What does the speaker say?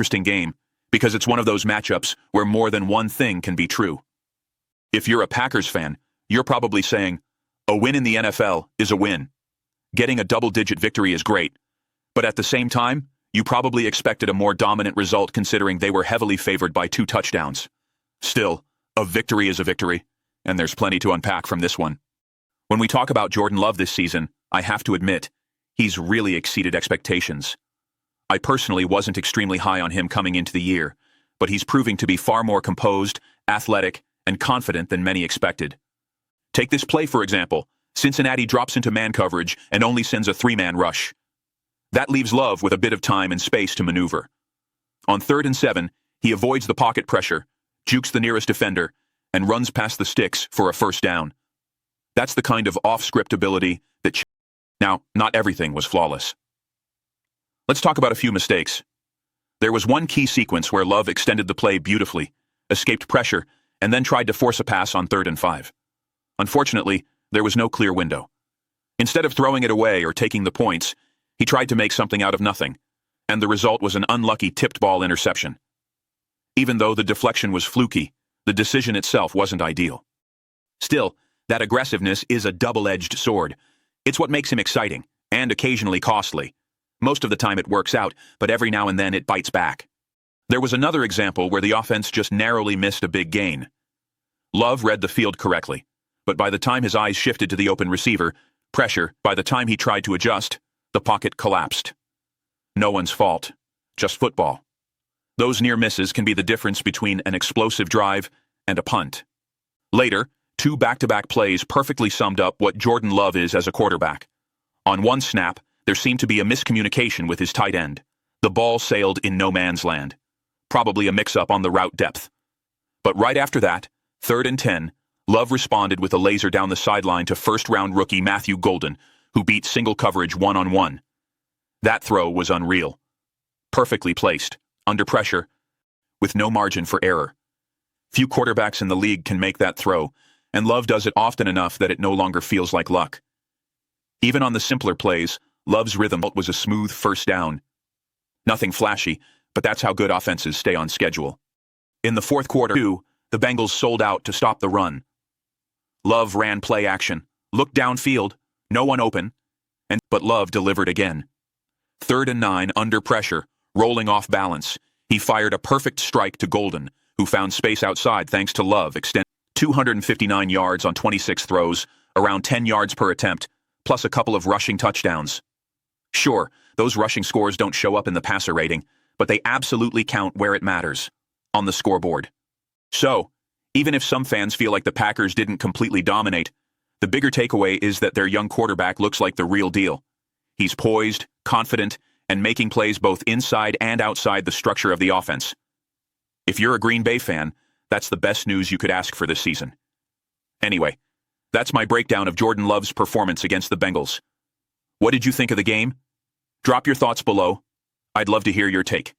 interesting game because it's one of those matchups where more than one thing can be true. If you're a Packers fan, you're probably saying, a win in the NFL is a win. Getting a double-digit victory is great. But at the same time, you probably expected a more dominant result considering they were heavily favored by 2 touchdowns. Still, a victory is a victory, and there's plenty to unpack from this one. When we talk about Jordan Love this season, I have to admit, he's really exceeded expectations. I personally wasn't extremely high on him coming into the year, but he's proving to be far more composed, athletic, and confident than many expected. Take this play, for example. Cincinnati drops into man coverage and only sends a 3-man rush. That leaves Love with a bit of time and space to maneuver. On 3rd and 7, he avoids the pocket pressure, jukes the nearest defender, and runs past the sticks for a first down. That's the kind of off-script ability that... Now, not everything was flawless. Let's talk about a few mistakes. There was one key sequence where Love extended the play beautifully, escaped pressure, and then tried to force a pass on 3rd and 5. Unfortunately, there was no clear window. Instead of throwing it away or taking the points, he tried to make something out of nothing, and the result was an unlucky tipped ball interception. Even though the deflection was fluky, the decision itself wasn't ideal. Still, that aggressiveness is a double-edged sword. It's what makes him exciting, and occasionally costly. Most of the time it works out, but every now and then it bites back. There was another example where the offense just narrowly missed a big gain. Love read the field correctly, but by the time his eyes shifted to the open receiver, by the time he tried to adjust, the pocket collapsed. No one's fault, just football. Those near misses can be the difference between an explosive drive and a punt. Later, 2 back-to-back plays perfectly summed up what Jordan Love is as a quarterback. On one snap, there seemed to be a miscommunication with his tight end. The ball sailed in no man's land. Probably a mix-up on the route depth. But right after that, 3rd and 10, Love responded with a laser down the sideline to first-round rookie Matthew Golden, who beat single coverage one-on-one. That throw was unreal. Perfectly placed, under pressure, with no margin for error. Few quarterbacks in the league can make that throw, and Love does it often enough that it no longer feels like luck. Even on the simpler plays, Love's rhythm was a smooth first down. Nothing flashy, but that's how good offenses stay on schedule. In the fourth quarter, the Bengals sold out to stop the run. Love ran play action, looked downfield, no one open, but Love delivered again. 3rd and 9 under pressure, rolling off balance. He fired a perfect strike to Golden, who found space outside thanks to Love extending 259 yards on 26 throws, around 10 yards per attempt, plus a couple of rushing touchdowns. Sure, those rushing scores don't show up in the passer rating, but they absolutely count where it matters, on the scoreboard. So, even if some fans feel like the Packers didn't completely dominate, the bigger takeaway is that their young quarterback looks like the real deal. He's poised, confident, and making plays both inside and outside the structure of the offense. If you're a Green Bay fan, that's the best news you could ask for this season. Anyway, that's my breakdown of Jordan Love's performance against the Bengals. What did you think of the game? Drop your thoughts below. I'd love to hear your take.